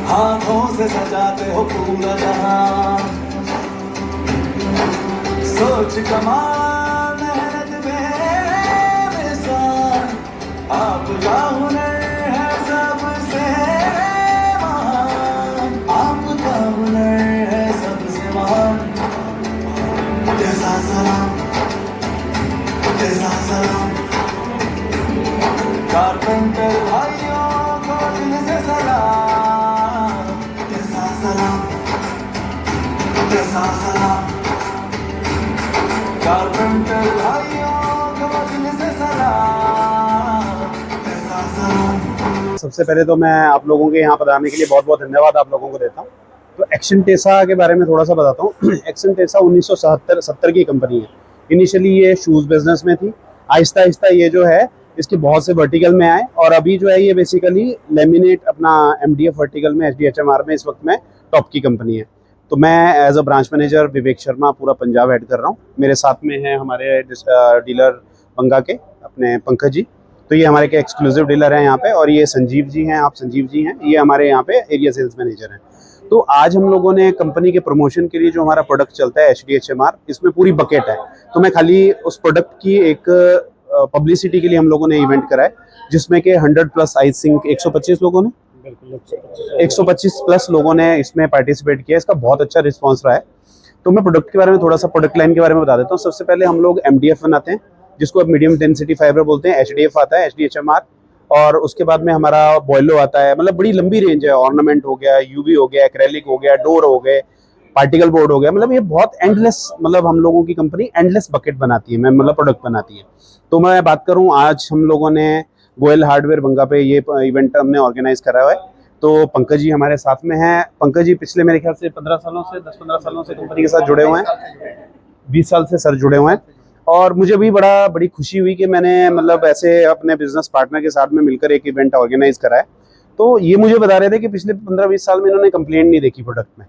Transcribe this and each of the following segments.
हाथों से सजाते हो पूरा जहां, सोच कमाल मेहनत बेमिसाल, आपका हुनर है सबसे महान, आपका हुनर है सबसे महान। जैसा सलाम, जैसा सलाम, कारपेंटर भाइयों को दिल से सलाम। जैसा सलाम, जैसा सलाम, कारपेंटर भाइयों को दिल से सलाम। जैसा सलाम। सबसे पहले तो मैं आप लोगों के यहाँ पर आने के लिए बहुत बहुत धन्यवाद आप लोगों को देता हूँ। तो एक्शन टेसा के बारे में थोड़ा सा बताता हूँ। एक्शन टेसा 1970 की कंपनी है। इनिशियली ये शूज़ बिजनेस में थी। आहिस्ता आहिस्ता ये जो है इसके बहुत से वर्टिकल में आए और अभी जो है ये बेसिकली लेमिनेट अपना MDF वर्टिकल में HDHMR में इस वक्त में टॉप की कंपनी है। तो मैं as a branch manager Vivek Sharma पूरा पंजाब हेड कर रहा हूँ। मेरे साथ में है हमारे डीलर बंगा के अपने पंकज जी। तो ये हमारे के एक्सक्लूसिव डीलर हैं यहाँ पे, और ये संजीव जी हैं, आप संजीव जी हैं, ये हमारे यहाँ पे एरिया सेल्स मैनेजर हैं। तो आज हम लोगों ने कंपनी के प्रमोशन के लिए जो हमारा प्रोडक्ट चलता है HDHMR, इसमें पूरी बकेट है। तो मैं खाली उस प्रोडक्ट की एक पब्लिसिटी के लिए हम लोगों ने इवेंट कराए, जिसमें कि 100 प्लस आई थिंक 125 लोगों ने, 125 प्लस लोगों ने इसमें पार्टिसिपेट किया। इसका बहुत अच्छा रिस्पॉन्स रहा है। तो मैं प्रोडक्ट के बारे में थोड़ा सा प्रोडक्ट लाइन के बारे में बता देता हूँ। सबसे पहले हम लोग MDF बनाते हैं, जिसको अब मीडियम डेंसिटी फाइबर बोलते हैं। HDF आता है, HDHMR, और उसके बाद में हमारा बॉयलो आता है। मतलब बड़ी लंबी रेंज है। ऑर्नामेंट हो गया, UV हो गया, एक्रेलिक हो गया, डोर हो गए, पार्टिकल बोर्ड हो गया। मतलब ये बहुत एंडलेस, मतलब हम लोगों की कंपनी एंडलेस बकेट बनाती है, मतलब प्रोडक्ट बनाती है। तो मैं बात करूं, आज हम लोगों ने गोयल हार्डवेयर बंगा पे ये इवेंट हमने ऑर्गेनाइज करा हुआ है। तो पंकज जी हमारे साथ में हैं। पंकज जी पिछले मेरे ख्याल से 15 सालों से 10-15 सालों से कंपनी के साथ जुड़े हुए हैं। 20 साल से सर जुड़े हुए हैं। और मुझे भी बड़ी खुशी हुई कि मैंने मतलब ऐसे अपने बिजनेस पार्टनर के साथ में मिलकर एक इवेंट ऑर्गेनाइज करा है। तो ये मुझे बता रहे थे कि पिछले 15-20 साल में इन्होंने कंप्लेंट नहीं देखी प्रोडक्ट में,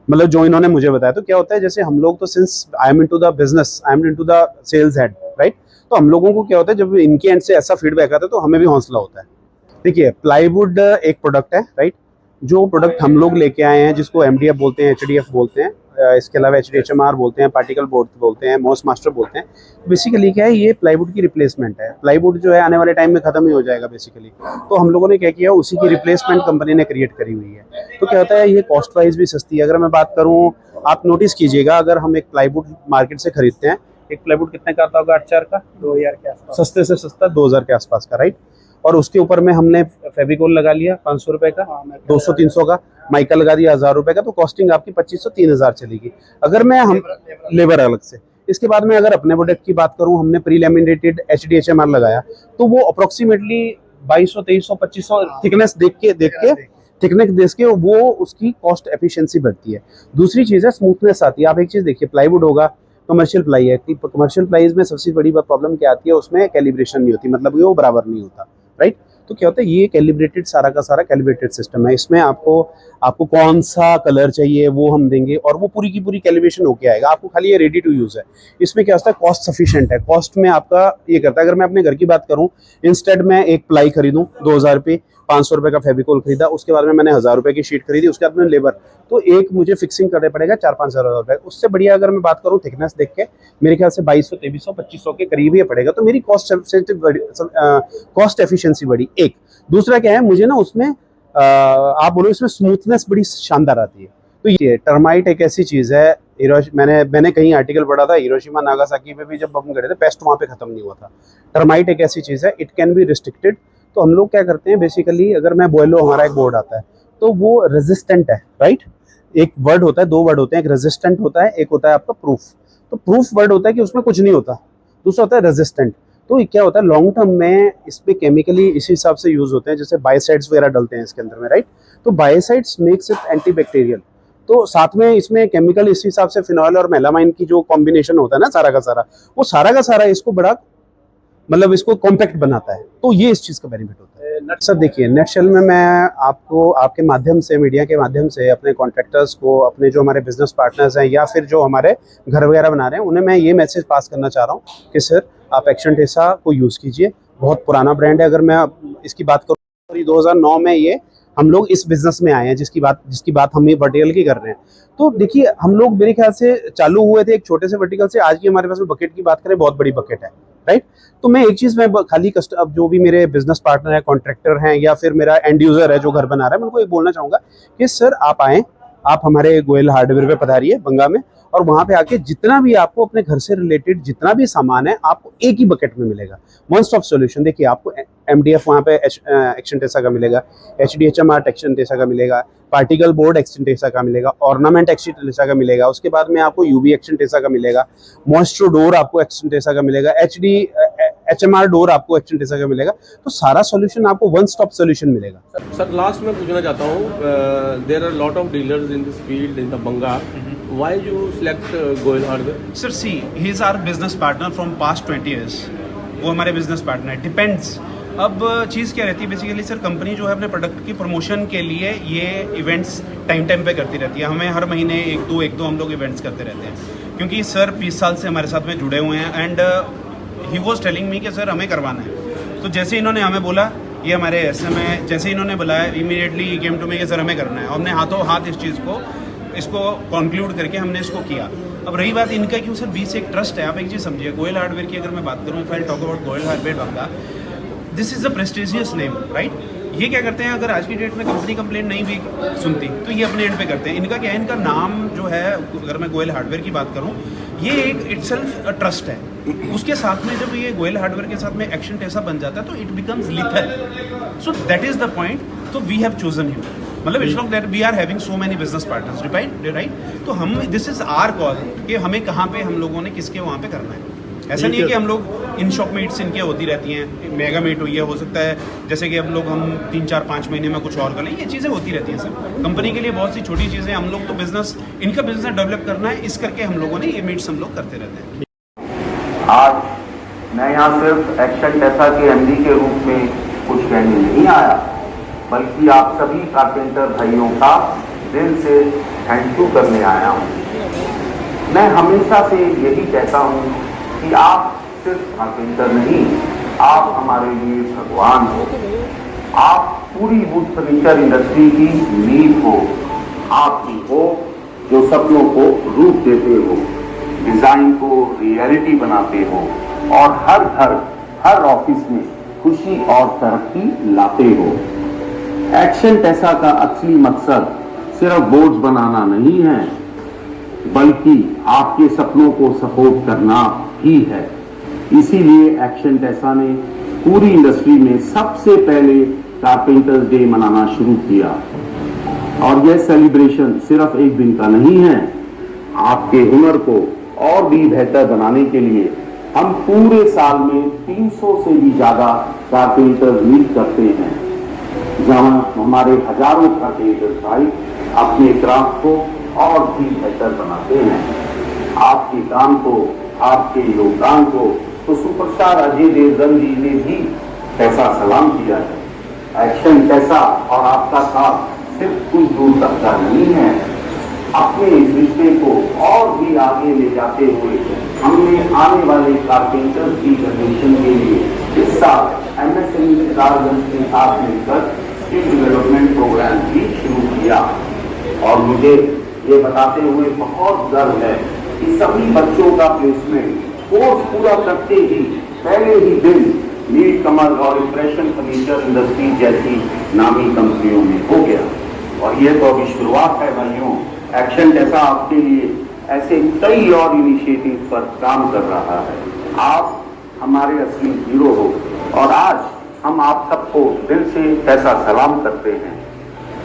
मतलब जो इन्होंने मुझे बताया। तो क्या होता है, जैसे हम लोग तो since I am into the business, I am into the sales head, right. तो हम लोगों को क्या होता है, जब इनके एंड से ऐसा फीडबैक आता है तो हमें भी हौसला होता है। देखिए, प्लाईवुड एक प्रोडक्ट है, राइट। जो प्रोडक्ट हम लोग लेके आए हैं, जिसको MDF बोलते हैं, HDF बोलते हैं, इसके अलावा HDHMR बोलते हैं, पार्टिकल बोर्ड बोलते हैं, मॉस मास्टर बोलते हैं। बेसिकली क्या है, ये प्लाईवुड की रिप्लेसमेंट है। प्लाईवुड जो है आने वाले टाइम में खत्म ही हो जाएगा बेसिकली। तो हम लोगों ने क्या किया, उसी की रिप्लेसमेंट कंपनी ने क्रिएट करी हुई है। तो क्या होता है, ये कॉस्ट वाइज भी सस्ती है। अगर मैं बात करूँ, आप नोटिस कीजिएगा, अगर हम एक प्लाईवुड मार्केट से खरीदते हैं, एक प्लाईवुड कितने का आता होगा 8-4 का, 2000 के आसपास, सस्ते से सस्ता 2000 के आसपास का, राइट। और उसके ऊपर में हमने फेविकोल लगा लिया 500 रुपए का, 200-300 का, माइका लगा दिया 1000 रुपए का, तो कॉस्टिंग आपकी 2500-3000 चलेगी। अगर मैं हम लेबर अलग से, इसके बाद में अगर अपने प्रोडक्ट की बात करूं, हमने प्री लैमिनेटेड HDHMR लगाया, तो वो अप्रोक्सीमेटली 2200-2300-2500 थिकनेस देख के थिकनेस देख के वो उसकी कॉस्ट एफिशिएंसी बढ़ती है। दूसरी चीज़ है स्मूथनेस आती है। आप एक चीज़ देखिए, प्लाईवुड होगा, कमर्शियल प्लाई है। कमर्शियल प्लाईज में सबसे बड़ी प्रॉब्लम क्या आती है, उसमें कैलिब्रेशन नहीं होती, मतलब वो बराबर नहीं होता, राइट। तो क्या होता है, ये कैलिब्रेटेड, सारा का सारा कैलिब्रेटेड सिस्टम है। इसमें आपको कौन सा कलर चाहिए वो हम देंगे, और वो पूरी की पूरी कैलिब्रेशन होके आएगा आपको। खाली ये रेडी टू यूज़ है। इसमें क्या होता है, कॉस्ट सफिशिएंट है। कॉस्ट में आपका ये करता है। अगर मैं अपने घर की बात करूँ, इंस्टेड में एक प्लाई खरीदूँ 2000 रुपये, 500 रुपये का फेविकोल खरीदा, उसके बाद में मैंने 1000 रुपये की शीट खरीदी, उसके बाद में लेबर, तो एक मुझे फिक्सिंग करने पड़ेगा 4-5 हज़ार रुपये। उससे बढ़िया अगर मैं बात करूँ थिकनेस देख के, मेरे ख्याल से 2200-2300-2500 के करीब ही पड़ेगा। तो मेरी कॉस्ट एफिशिएंसी बढ़ी। एक दूसरा क्या है, मुझे ना उसमें आप बोलो इसमें स्मूथनेस बड़ी शानदार आती है। तो ये टर्माइट एक ऐसी चीज़ है, मैंने कहीं आर्टिकल पढ़ा था, हिरोशिमा नागासाकी पे भी जब हम गए थे, पेस्ट वहाँ पे खत्म नहीं हुआ था। टर्माइट एक ऐसी चीज़ है, इट कैन बी रिस्ट्रिक्टेड। तो हम लोग क्या करते हैं बेसिकली, अगर मैं बॉयलो, हमारा एक बोर्ड आता है, तो वो रेजिस्टेंट है, राइट। एक वर्ड होता है, 2 वर्ड होते हैं, एक रेजिस्टेंट होता है, एक होता है आपका प्रूफ। तो प्रूफ वर्ड होता है कि उसमें कुछ नहीं होता, दूसरा होता है रेजिस्टेंट। तो क्या होता है, लॉन्ग टर्म में इस पे केमिकली इस हिसाब से यूज होते हैं, जैसे बायोसाइड्स वगैरह डलते हैं इसके अंदर में, राइट। तो बायोसाइड्स मेक्स इट एंटीबैक्टीरियल। तो साथ में इसमें केमिकल इस हिसाब से फिनॉल और मेलामाइन की जो कॉम्बिनेशन होता है ना, सारा का सारा इसको बड़ा, मतलब इसको कॉम्पैक्ट बनाता है। तो ये इस चीज़ का बेनिफिट होता है। सर देखिए, नेटशेल में मैं आपको आपके माध्यम से, मीडिया के माध्यम से, अपने कॉन्ट्रैक्टर्स को, अपने जो हमारे बिजनेस पार्टनर्स हैं, या फिर जो हमारे घर वगैरह बना रहे हैं, उन्हें मैं ये मैसेज पास करना चाह रहा हूँ कि सर आप एक्शन टेसा को यूज़ कीजिए। बहुत पुराना ब्रांड है। अगर मैं इसकी बात करूँ, 2009 में ये हम लोग इस बिजनेस में आए हैं जिसकी बात हम ये वर्टिकल की कर रहे हैं। तो देखिए हम लोग मेरे ख्याल से चालू हुए थे एक छोटे से वर्टिकल से, आज की हमारे पास में बकेट की बात करें बहुत बड़ी बकेट है, राइट। तो मैं एक चीज़, मैं खाली अब जो भी मेरे बिजनेस पार्टनर है, कॉन्ट्रैक्टर हैं या फिर मेरा एंड यूजर है जो घर बना रहा है, मैं उनको ये बोलना चाहूँगा कि सर आप आएँ, आप हमारे गोयल हार्डवेयर पे पधारिए बंगा में, और वहाँ पे आके जितना भी आपको अपने घर से रिलेटेड जितना भी सामान है आपको एक ही बकेट में मिलेगा, वन स्टॉप सॉल्यूशन। देखिए आपको MDF वहाँ पे एक्शन टेसा का मिलेगा, HDHMR एक्शन टेसा का मिलेगा, पार्टिकल बोर्ड एक्शन टेसा का मिलेगा, ऑर्नामेंट एक्शन टेसा का मिलेगा, उसके बाद में आपको UV एक्शन टेसा का मिलेगा, मॉइस्ट्रो डोर आपको एक्शन टेसा का मिलेगा, HMR डोर आपको एक्शन टेसा का मिलेगा। तो सारा सॉल्यूशन आपको वन स्टॉप सॉल्यूशन मिलेगा। सर लास्ट में पूछना चाहता हूँ, there are lot of dealers in this field in the Banga, why you select Goyal hardware? Sir see he is our business partner from past 20 years, वो हमारे बिजनेस पार्टनर है। Depends, अब चीज़ क्या रहती है बेसिकली सर, कंपनी जो है अपने प्रोडक्ट की प्रमोशन के लिए ये इवेंट्स टाइम पे करती रहती है। हमें हर महीने एक दो हम लोग इवेंट्स करते रहते हैं, क्योंकि सर 20 साल से हमारे साथ में जुड़े हुए हैं। And he was telling me कि सर हमें करवाना है। तो जैसे इन्होंने हमें बोला, ये हमारे SM है, जैसे इन्होंने बुलाया immediately he came to me कि सर हमें करना है। हमने हाथों हाथ इस चीज़ को इसको कंक्लूड करके हमने इसको किया। अब रही बात इनका, क्यों सर 20 एक ट्रस्ट है। आप एक चीज़ समझिए, गोयल हार्डवेयर की अगर मैं बात करूँ, if I talk about Goyal hardware Banga, this is a prestigious name, right. ये क्या करते हैं, अगर आज की डेट में कंपनी कंप्लेंट नहीं भी सुनती तो ये अपने एंड पे करते हैं। इनका क्या है, इनका नाम जो है, अगर मैं गोयल हार्डवेयर की बात करूँ, ये एक इटसेल्फ ट्रस्ट है। उसके साथ में जब ये गोयल हार्डवेयर के साथ में एक्शन टेसा बन जाता है तो it becomes lethal. So that is the point. तो वी हैव चोजन हिम, मतलब it's not that we are having so many business partners, right. तो हम, दिस इज आवर कॉल कि हमें कहाँ पे हम लोगों ने किसके वहाँ पे करना है। ऐसा नहीं है कि हम लोग इन शॉप मीट्स इनके होती रहती हैं, मेगा मीट हुई है, हो सकता है जैसे कि हम 3, 4, 5 महीने में कुछ और कर लें, ये चीज़ें होती रहती हैं सर। कंपनी के लिए बहुत सी छोटी चीज़ें, हम लोग तो बिजनेस, इनका बिजनेस डेवलप करना है, इस करके हम लोगों ने ये मीट्स हम लोग करते रहते हैं। आज मैं यहाँ सिर्फ एक्शन टेसा के MD के रूप में कुछ कहने नहीं आया, बल्कि आप सभी कारपेंटर भाइयों का दिल से थैंक यू करने आया हूँ। मैं हमेशा से यही कहता हूँ कि आप सिर्फ कारपेंटर नहीं, आप हमारे लिए भगवान हो। आप पूरी वुड फर्नीचर इंडस्ट्री की नींव हो। आप ही हो जो सपनों को रूप देते हो, डिजाइन को रियलिटी बनाते हो और हर घर, हर ऑफिस में खुशी और तरक्की लाते हो। एक्शन टेसा का असली मकसद सिर्फ बोर्ड्स बनाना नहीं है, बल्कि आपके सपनों को सपोर्ट करना ही है। इसीलिए एक्शन टेसा ने पूरी इंडस्ट्री में सबसे पहले कारपेंटर्स डे मनाना शुरू किया। और यह सेलिब्रेशन सिर्फ एक दिन का नहीं है। आपके हुनर को और भी बेहतर बनाने के लिए हम पूरे साल में 300 से भी ज्यादा कारपेंटर्स मीट करते हैं, जहां हमारे हजारों कारपेंटर भाई अपने क्राफ्ट को और भी बेहतर बनाते हैं। आपके काम को, आपके योगदान को तो सुपरस्टार अजय देवगन जी ने भी ऐसा सलाम किया है। एक्शन टेसा और आपका साथ सिर्फ कुछ दूर तक का नहीं है, अपने इस रिश्ते को और भी आगे ले जाते हुए हमने आने वाले कारपेंटर्स की जनरेशन के लिए इस साल MSME सितारगंज के साथ मिलकर स्किल डेवलपमेंट प्रोग्राम भी शुरू किया। और मुझे ये बताते हुए बहुत गर्व है कि सभी बच्चों का प्लेसमेंट कोर्स पूरा करते ही पहले ही दिन नील कमल और इंप्रेशन फर्नीचर इंडस्ट्री जैसी नामी कंपनियों में हो गया। और ये तो अभी शुरुआत है भाइयों। एक्शन टेसा आपके लिए ऐसे कई और इनिशिएटिव पर काम कर रहा है। आप हमारे असली हीरो हो और आज हम आप सबको दिल से ऐसा सलाम करते हैं।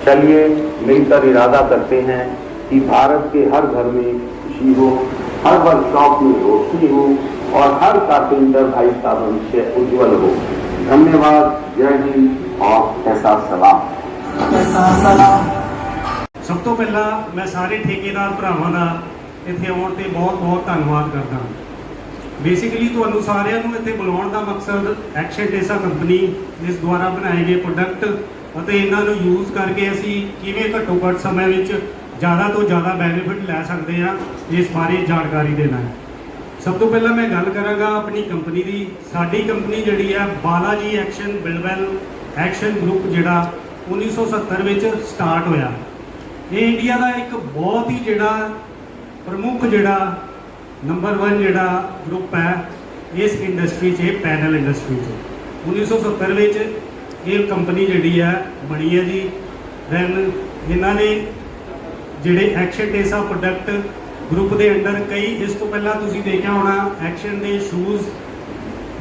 चलिए मिलकर इरादा करते हैं कि भारत के हर घर में खुशी हो, हर वर्कशॉप में रोशनी हो और हर कारपेंटर भाई का भविष्य उज्जवल हो। धन्यवाद, जय हिंद और ऐसा सलाम। सब तो पहला मैं सारे ठेकेदार भरावां दा इत्थे आउण ते बहुत धन्नवाद करदा। बेसिकली तुहानूं सारिਆਂ ਨੂੰ ਇੱਥੇ ਬੁਲਾਉਣ ਦਾ ਮਕਸਦ ਐਕਸ਼ਨ ਟੇਸਾ ਕੰਪਨੀ ਜਿਸ ਦੁਆਰਾ ਬਣਾਏ ਗਏ ਪ੍ਰੋਡਕਟ ਅਤੇ ਇਹਨਾਂ ਨੂੰ ਯੂਜ਼ ਕਰਕੇ ਅਸੀਂ ਕਿਵੇਂ ਘੱਟੋ ਘੱਟ ਸਮੇਂ ਵਿੱਚ ज़्यादा तो ज़्यादा बेनिफिट लै सकते हैं, इस बारे जानकारी देना है। सब तो पहला मैं गल करांगा अपनी कंपनी की। साडी कंपनी जिहड़ी है Balaji action Buildwell action group जिहड़ा 1970 ਵਿੱਚ ਸਟਾਰਟ ਹੋਇਆ। ਇਹ ਇੰਡੀਆ ਦਾ ਇੱਕ ਬਹੁਤ ਹੀ ਜਿਹੜਾ ਪ੍ਰਮੁੱਖ ਜਿਹੜਾ ਨੰਬਰ 1 ਜਿਹੜਾ ਗਰੁੱਪ ਹੈ ਇਸ ਇੰਡਸਟਰੀ 'ਚ, ਪੈਨਲ ਇੰਡਸਟਰੀ 'ਚ। 1970 ਵਿੱਚ ਇਹ ਕੰਪਨੀ ਜਿਹੜੀ ਹੈ ਬਣੀ ਹੈ ਜੀ। ਦੈਨ ਇਹਨਾਂ ਨੇ ਜਿਹੜੇ ਐਕਸ਼ਨ ਟੇਸਾ ਪ੍ਰੋਡਕਟ ਗਰੁੱਪ ਦੇ ਅੰਡਰ ਕਈ, ਇਸ ਤੋਂ ਪਹਿਲਾਂ ਤੁਸੀਂ ਦੇਖਿਆ ਹੋਣਾ ਐਕਸ਼ਨ ਦੇ ਸ਼ੂਜ਼,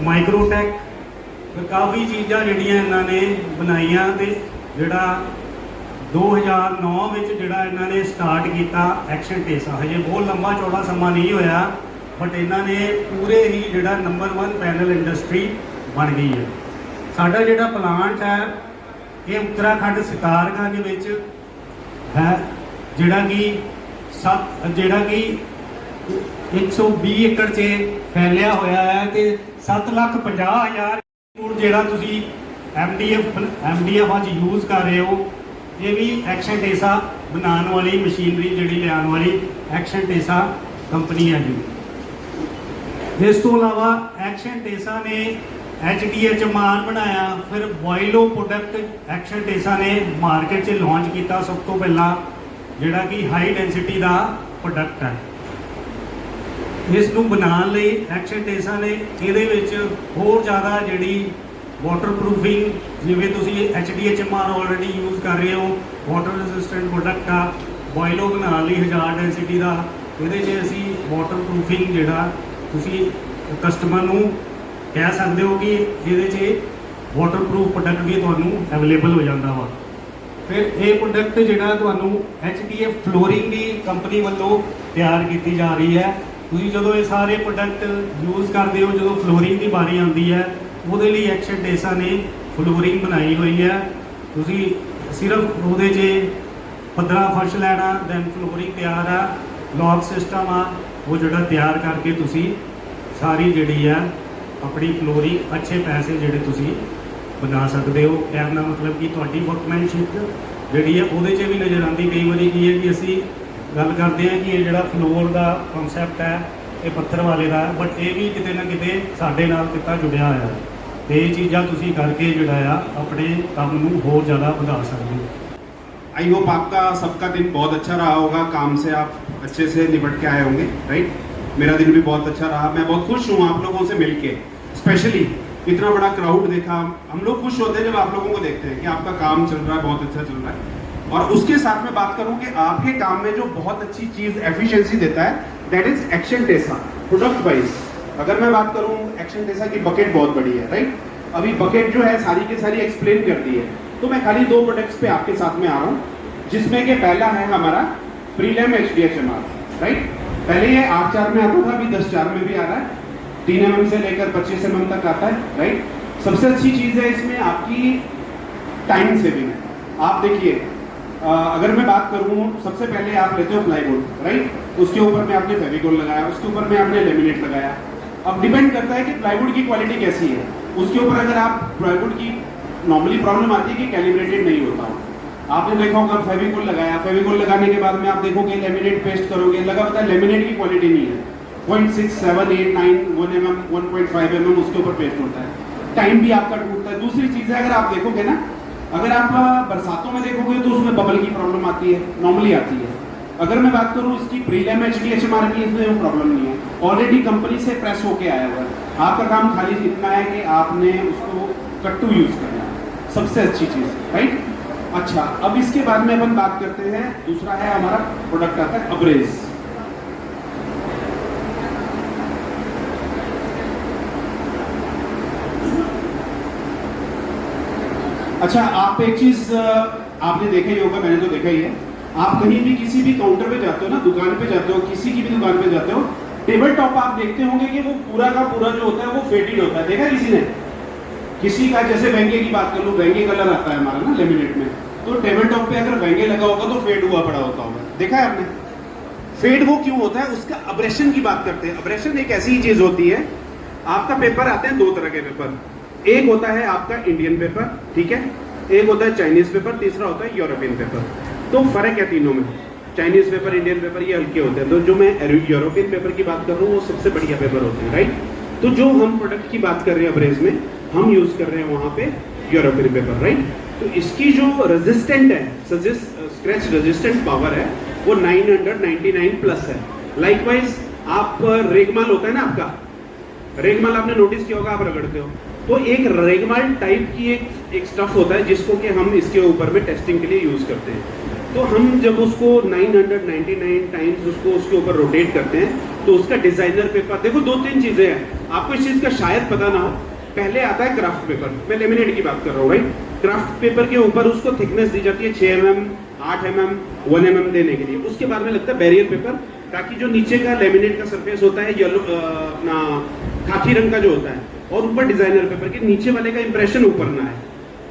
ਮਾਈਕਰੋਟੈਕ, ਕਾਫੀ ਚੀਜ਼ਾਂ ਜਿਹੜੀਆਂ ਇਹਨਾਂ ਨੇ ਬਣਾਈਆਂ। ਤੇ ਜਿਹੜਾ 2009 ਵਿੱਚ ਜਿਹੜਾ ਇਹਨਾਂ ਨੇ ਸਟਾਰਟ ਕੀਤਾ ਐਕਸ਼ਨ ਟੇਸਾ, ਹਜੇ ਬਹੁਤ ਲੰਬਾ ਚੌੜਾ ਸਮਾਂ ਨਹੀਂ ਹੋਇਆ, ਬਟ ਇਹਨਾਂ ਨੇ ਪੂਰੇ ਹੀ ਜਿਹੜਾ ਨੰਬਰ 1 ਪੈਨਲ ਇੰਡਸਟਰੀ ਬਣ ਗਈ ਹੈ। ਸਾਡਾ ਜਿਹੜਾ ਪਲਾਂਟ ਹੈ ਇਹ ਉੱਤਰਾਖੰਡ ਸਿਤਾਰਗੰਜ ਵਿੱਚ ਹੈ, ਜਿਹੜਾ ਕਿ 120 ਏਕੜ 'ਚ ਫੈਲਿਆ ਹੋਇਆ ਹੈ। ਤੇ 7,50,000 ਜਿਹੜਾ ਤੁਸੀਂ MDF ਅੱਜ ਯੂਜ਼ ਕਰ ਰਹੇ ਹੋ, ਇਹ ਵੀ ਐਕਸ਼ਨ ਟੇਸਾ ਬਣਾਉਣ ਵਾਲੀ ਮਸ਼ੀਨਰੀ ਜਿਹੜੀ ਲਿਆਉਣ ਵਾਲੀ ਐਕਸ਼ਨ ਟੇਸਾ ਕੰਪਨੀ ਹੈ ਜੀ। ਇਸ ਤੋਂ ਇਲਾਵਾ ਐਕਸ਼ਨ ਟੇਸਾ ਨੇ HDHMR ਬਣਾਇਆ, ਫਿਰ ਬੋਇਲੋ ਪ੍ਰੋਡਕਟ ਐਕਸ਼ਨ ਟੇਸਾ ਨੇ ਮਾਰਕੀਟ 'ਚ ਲਾਂਚ ਕੀਤਾ ਸਭ ਤੋਂ ਪਹਿਲਾਂ, ਜਿਹੜਾ ਕਿ ਹਾਈ ਡੈਂਸਿਟੀ ਦਾ ਪ੍ਰੋਡਕਟ ਹੈ। ਇਸ ਨੂੰ ਬਣਾਉਣ ਲਈ ਐਕਸ਼ਨ ਟੇਸਾ ਨੇ ਇਹਦੇ ਵਿੱਚ ਹੋਰ ਜ਼ਿਆਦਾ ਜਿਹੜੀ ਵਾਟਰਪ੍ਰੂਫਿੰਗ, ਜਿਵੇਂ ਤੁਸੀਂ HDHMR ਆਲਰੇਡੀ ਯੂਜ਼ ਕਰ ਰਹੇ ਹੋ, ਵਾਟਰ ਰੈਜ਼ਿਸਟੈਂਟ ਪ੍ਰੋਡਕਟ ਆ। ਬੋਇਲੋ ਬਣਾਉਣ ਲਈ 1000 ਡੈਂਸਿਟੀ ਦਾ, ਇਹਦੇ 'ਚ ਅਸੀਂ ਵਾਟਰਪ੍ਰੂਫਿੰਗ ਜਿਹੜਾ ਤੁਸੀਂ ਕਸਟਮਰ ਨੂੰ ਕਹਿ ਸਕਦੇ ਹੋ ਕਿ ਇਹਦੇ 'ਚ ਵਾਟਰਪ੍ਰੂਫ ਪ੍ਰੋਡਕਟ ਵੀ ਤੁਹਾਨੂੰ ਅਵੇਲੇਬਲ ਹੋ ਜਾਂਦਾ ਵਾ। ਫਿਰ ਇਹ ਪ੍ਰੋਡਕਟ ਜਿਹੜਾ ਤੁਹਾਨੂੰ HDF ਫਲੋਰਿੰਗ ਦੀ ਕੰਪਨੀ ਵੱਲੋਂ ਤਿਆਰ ਕੀਤੀ ਜਾ ਰਹੀ ਹੈ। ਤੁਸੀਂ ਜਦੋਂ ਇਹ ਸਾਰੇ ਪ੍ਰੋਡਕਟ ਯੂਜ਼ ਕਰਦੇ ਹੋ, ਜਦੋਂ ਫਲੋਰਿੰਗ ਦੀ ਵਾਰੀ ਆਉਂਦੀ ਹੈ, ਉਹਦੇ ਲਈ ਐਕਸ਼ਨ ਟੇਸਾ ਨੇ ਫਲੋਰਿੰਗ ਬਣਾਈ ਹੋਈ ਹੈ। ਤੁਸੀਂ ਸਿਰਫ ਉਹਦੇ 'ਚ ਪੱਧਰਾ ਫਰਸ਼ ਲੈਣਾ, ਦੈਨ ਫਲੋਰਿੰਗ ਤਿਆਰ ਆ, ਲੌਕ ਸਿਸਟਮ ਆ, ਉਹ ਜਿਹੜਾ ਤਿਆਰ ਕਰਕੇ ਤੁਸੀਂ ਸਾਰੀ ਜਿਹੜੀ ਹੈ ਆਪਣੀ ਫਲੋਰਿੰਗ ਅੱਛੇ ਪੈਸੇ ਜਿਹੜੇ ਤੁਸੀਂ ਬਣਾ ਸਕਦੇ ਹੋ। ਕਹਿਣ ਦਾ ਮਤਲਬ ਕਿ ਤੁਹਾਡੀ ਵਰਕਮੈਨਸ਼ਿਪ ਜਿਹੜੀ ਹੈ ਉਹਦੇ 'ਚ ਵੀ ਨਜ਼ਰ ਆਉਂਦੀ। ਕਈ ਵਾਰੀ ਕੀ ਹੈ ਕਿ ਅਸੀਂ ਗੱਲ ਕਰਦੇ ਹਾਂ ਕਿ ਇਹ ਜਿਹੜਾ ਫਲੋਰ ਦਾ ਕਨਸੈਪਟ ਹੈ ਇਹ ਪੱਥਰ ਵਾਲੇ ਦਾ, ਬਟ ਇਹ ਵੀ ਕਿਤੇ ਨਾ ਕਿਤੇ ਸਾਡੇ ਨਾਲ ਕਿਤਾ ਜੁੜਿਆ ਹੋਇਆ ਹੈ। ਤੇ ਇਹ ਚੀਜ਼ਾਂ ਤੁਸੀਂ ਕਰਕੇ ਜਿਹੜਾ ਆ ਆਪਣੇ ਕੰਮ ਨੂੰ ਹੋਰ ਜ਼ਿਆਦਾ ਵਧਾ ਸਕਦੇ ਹੋ। आई होप आपका सबका दिन बहुत अच्छा रहा होगा, काम से आप अच्छे से निपट के आए होंगे, राइट। मेरा दिन भी बहुत अच्छा रहा, मैं बहुत खुश हूँ आप लोगों से मिलके। स्पेशली इतना बड़ा क्राउड देखा, हम लोग खुश होते हैं जब आप लोगों को देखते हैं कि आपका काम चल रहा है, बहुत अच्छा चल रहा है। और उसके साथ में बात करूँ कि आपके काम में जो बहुत अच्छी चीज़ एफिशिएंसी देता है, that is action Tesa product wise. अगर मैं बात करूँ एक्शन टेसा की बकेट बहुत बड़ी है, राइट। अभी बकेट जो है सारी की सारी एक्सप्लेन कर दी है, तो मैं खाली 2 प्रोडक्ट्स पे आपके साथ में आ रहा हूँ, जिसमें कि पहला है हमारा प्रीलैम HDHMR, राइट। पहले ये 8/4 में आता था, अभी 10/4 में भी आ रहा है, 3 mm से लेकर 25 mm तक आता है, राइट। सबसे अच्छी चीज़ है इसमें आपकी टाइम सेविंग है। आप देखिए, अगर मैं बात करूँ, सबसे पहले आप लेते हो प्लाईवुड, राइट, उसके ऊपर में आपने फेविकोल लगाया, उसके ऊपर में आपने लेमिनेट लगाया। अब डिपेंड करता है कि प्लाईवुड की क्वालिटी कैसी है। उसके ऊपर अगर आप प्लाईवुड की नॉर्मली प्रॉब्लम आती है कि कैलिब्रेटेड नहीं होता हो। आपने देखा होगा फेविकोल लगाया, फेविकोल लगाने के बाद में आप देखोगे लेमिनेट पेस्ट करोगे, लगा पता है लेमिनेट की क्वालिटी नहीं है। 0.6, 7, 8, 9, 1 mm, 1.5 mm उसके ऊपर पेस्ट होता है, टाइम भी आपका टूटता है। दूसरी चीज़ है, अगर आप देखोगे ना, अगर आप बरसातों में देखोगे तो उसमें बबल की प्रॉब्लम आती है, नॉर्मली आती है। अगर मैं बात करूँ इसकी प्रीलैम HDHMR की, इसमें वो प्रॉब्लम नहीं है, ऑलरेडी कंपनी से प्रेस होके आया हुआ है। आपका काम खाली इतना है कि आपने उसको कट्टू यूज़ करना है, सबसे अच्छी चीज़, राइट। अच्छा, अब इसके बाद में अपन बात करते हैं, दूसरा है हमारा प्रोडक्ट आता है अब्रेज। अच्छा, आप एक चीज आपने देखा ही होगा, मैंने तो देखा ही है, आप कहीं भी किसी भी काउंटर पे जाते हो ना, दुकान पे जाते हो, किसी की भी दुकान पे जाते हो, टेबल टॉप आप देखते होंगे कि वो पूरा का पूरा जो होता है वो फेडेड होता है। देखा किसी ने? किसी का, जैसे वेंगे की बात कर लो, वेंगे कलर आता है हमारा ना लेमिनेट में, तो टेबल टॉप पे अगर वेंगे लगा होगा तो फेड हुआ पड़ा होता होगा, देखा है आपने? फेड वो क्यों होता है? उसका अब्रेशन की बात करते हैं। अब्रेशन एक ऐसी ही चीज होती है, आपका पेपर आते हैं 2 तरह के पेपर, एक होता है आपका इंडियन पेपर, ठीक है, एक होता है चाइनीज पेपर, तीसरा होता है यूरोपियन पेपर। तो फर्क है तीनों में, चाइनीज पेपर, इंडियन पेपर ये हल्के होते हैं, तो जो मैं यूरोपियन पेपर की बात कर रहा हूँ वो सबसे बढ़िया पेपर होते हैं, राइट। तो जो हम प्रोडक्ट की बात कर रहे हैं अब्रेज में, हम यूज कर रहे हैं वहाँ पे यूरोपियन पेपर, राइट। तो इसकी जो रेजिस्टेंट है, स्क्रैच रेजिस्टेंट पावर है वो 999 प्लस है। लाइकवाइज आप रेगमाल होता है ना आपका, रेगमाल आपने नोटिस किया होगा, आप रगड़ते हो, तो एक रेगमाल टाइप की एक स्टफ होता है जिसको कि हम इसके ऊपर में टेस्टिंग के लिए यूज करते हैं। तो हम जब उसको 999 टाइम्स उसके ऊपर रोटेट करते हैं तो उसका डिजाइनर पेपर, देखो 2-3 चीजें हैं, आपको इस चीज का शायद पता ना हो। पहले आता है क्राफ्ट पेपर, मैं लेमिनेट की बात कर रहा हूँ, राइट। क्राफ्ट पेपर के ऊपर उसको थिकनेस दी जाती है 6 mm, 8 mm, 1 mm देने के लिए। उसके बाद में लगता है बैरियर पेपर, ताकि जो नीचे का लेमिनेट का सरफेस होता है येलो अपना खाकी रंग का जो होता है, और ऊपर डिजाइनर पेपर के नीचे वाले का इंप्रेशन ऊपर ना है,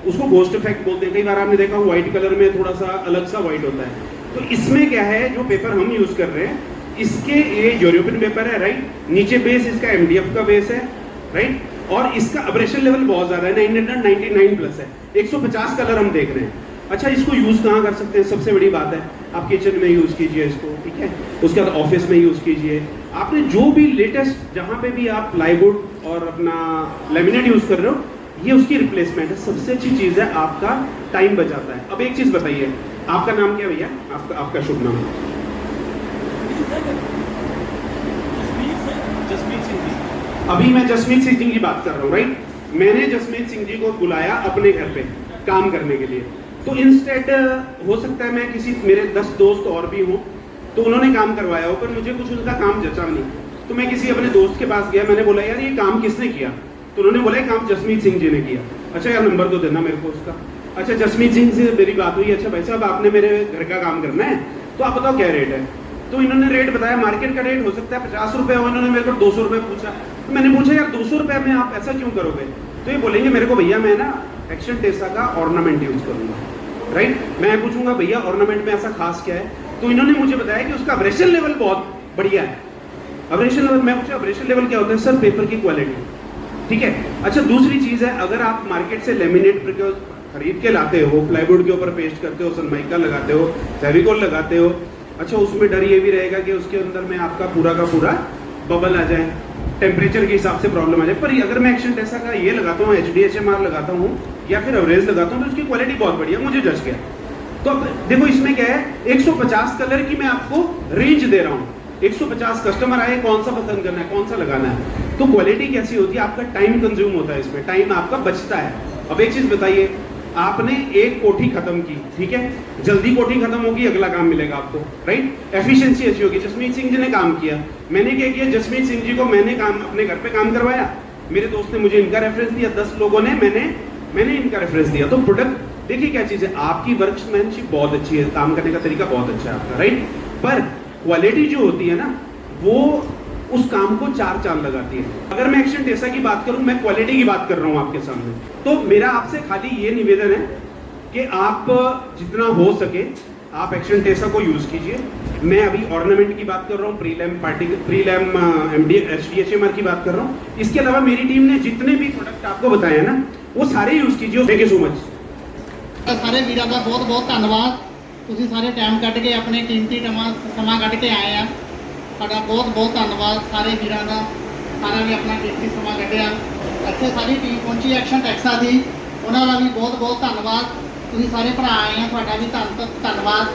उसको घोस्ट इफेक्ट बोलते हैं। कई बार आपने देखा व्हाइट कलर में थोड़ा सा अलग सा व्हाइट होता है। तो इसमें क्या है, जो पेपर हम यूज कर रहे हैं इसके ये यूरोपियन पेपर है, राइट। नीचे बेस इसका MDF का बेस है, राइट। और इसका अब्रेशन लेवल बहुत ज्यादा है, 999 प्लस है, 150 कलर हम देख रहे हैं। अच्छा, इसको यूज कहाँ कर सकते हैं? सबसे बड़ी बात है, आप किचन में यूज कीजिए इसको, ठीक है। उसके बाद ऑफिस में यूज कीजिए। आपने जो भी लेटेस्ट, जहाँ पे भी आप प्लाईवुड और अपना लेमिनेट यूज कर रहे हो, ये उसकी रिप्लेसमेंट है। सबसे अच्छी चीज है, आपका टाइम बचाता है। अब एक चीज बताइए, आपका नाम क्या भैया? आपका शुभ नाम? जसमीत सिंह जी। अभी मैं जसमीत सिंह जी की बात कर रहा हूँ, राइट। मैंने जसमीत सिंह जी को बुलाया अपने घर पे काम करने के लिए। तो इंस्टेड हो सकता है मैं किसी, मेरे 10 दोस्त और भी हों, तो उन्होंने काम करवाया हो, पर मुझे कुछ उनका काम जचा नहीं। तो मैं किसी अपने दोस्त के पास गया, मैंने बोला यार ये काम किसने किया? तो उन्होंने बोला काम जसमीत सिंह जी ने किया। अच्छा यार, नंबर तो देना मेरे को उसका। अच्छा, जसमीत सिंह से मेरी बात हुई, अच्छा भाई साहब आपने मेरे घर का काम करना है, तो आप बताओ क्या रेट है? तो इन्होंने रेट बताया, मार्केट का रेट हो सकता है 50 रुपये हो, इन्होंने मेरे को 200 रुपये पूछा। तो मैंने पूछा यार 200 रुपये में आप ऐसा क्यों करोगे? तो ये बोलेंगे मेरे को भैया मैं ना एक्शन टेसा का ऑर्नामेंट यूज करूंगा, राइट। मैं पूछूंगा भैया ऑर्नामेंट में ऐसा खास क्या है? तो इन्होंने मुझे बताया कि उसका अब्रेशन लेवल बहुत बढ़िया है। अब्रेशन लेवल, मैं पूछा अब्रेशन लेवल क्या होता है? सर पेपर की क्वालिटी, ठीक है। अच्छा, दूसरी चीज है, अगर आप मार्केट से लेमिनेट खरीद के लाते हो, प्लाईवुड के ऊपर पेस्ट करते हो, सनमाइका लगाते हो, फेविकोल लगाते हो, अच्छा उसमें डर ये भी रहेगा कि उसके अंदर में आपका पूरा का पूरा बबल आ जाए, टेम्परेचर के हिसाब से प्रॉब्लम आ जाए। पर अगर मैं एक्शन टेसा का ये लगाता हूँ, HDHMR लगाता हूँ या फिर एवरेज लगाता हूँ, तो उसकी क्वालिटी बहुत बढ़िया, मुझे जच गया। तो अब देखो इसमें क्या है, 150 कलर की मैं आपको रेंज दे रहा हूँ। 150 कस्टमर आए, कौन सा पसंद करना है, कौन सा लगाना है। तो क्वालिटी कैसी होती है? आपका टाइम कंज्यूम होता है, इसमें टाइम आपका बचता है। अब एक चीज बताइए, आपने एक कोठी खत्म की, ठीक है, जल्दी कोठी खत्म होगी, अगला काम मिलेगा आपको, राइट। एफिशिएंसी अच्छी होगी। जसमीत सिंह जी ने काम किया, मैंने क्या किया, जसमीत सिंह जी को मैंने काम अपने घर पे काम करवाया, मेरे दोस्त ने मुझे इनका रेफरेंस दिया, 10 लोगों ने मैंने इनका रेफरेंस दिया। तो प्रोडक्ट देखिए क्या चीज है, आपकी वर्कमैनशिप बहुत अच्छी है, काम करने का तरीका बहुत अच्छा है आपका, राइट। पर क्वालिटी जो होती है ना, वो उस काम को 4 चांद लगाती है। अगर मैं एक्शन टेसा की बात करूं, मैं क्वालिटी की बात कर रहा हूं आपके सामने, तो मेरा आपसे खाली ये निवेदन है कि आप जितना हो सके आप एक्शन टेसा को यूज कीजिए। मैं अभी ऑर्नामेंट की बात कर रहा हूँ, प्रीलैम HDHMR की बात कर रहा हूँ। इसके अलावा मेरी टीम ने जितने भी प्रोडक्ट आपको बताए हैं ना, वो सारे यूज कीजिए। Thank you so much. सारे वीरों का बहुत बहुत धन्यवाद। ਤੁਸੀਂ ਸਾਰੇ ਟਾਈਮ ਕੱਢ ਕੇ ਆਪਣੇ ਕੀਮਤੀ ਸਮਾਂ ਕੱਢ ਕੇ ਆਏ ਆ। ਤੁਹਾਡਾ ਬਹੁਤ ਬਹੁਤ ਧੰਨਵਾਦ ਸਾਰੇ ਵੀਰਾਂ ਦਾ, ਸਾਰਿਆਂ ਨੇ ਆਪਣਾ ਕੀਮਤੀ ਸਮਾਂ ਕੱਢਿਆ। ਇੱਥੇ ਸਾਰੀ ਟੀਮ ਪਹੁੰਚੀ ਐਕਸ਼ਨ ਟੈਕਸਾ ਦੀ, ਉਹਨਾਂ ਦਾ ਵੀ ਬਹੁਤ ਬਹੁਤ ਧੰਨਵਾਦ। ਤੁਸੀਂ ਸਾਰੇ ਭਰਾ ਆਏ ਆ, ਤੁਹਾਡਾ ਵੀ ਧੰਨਵਾਦ।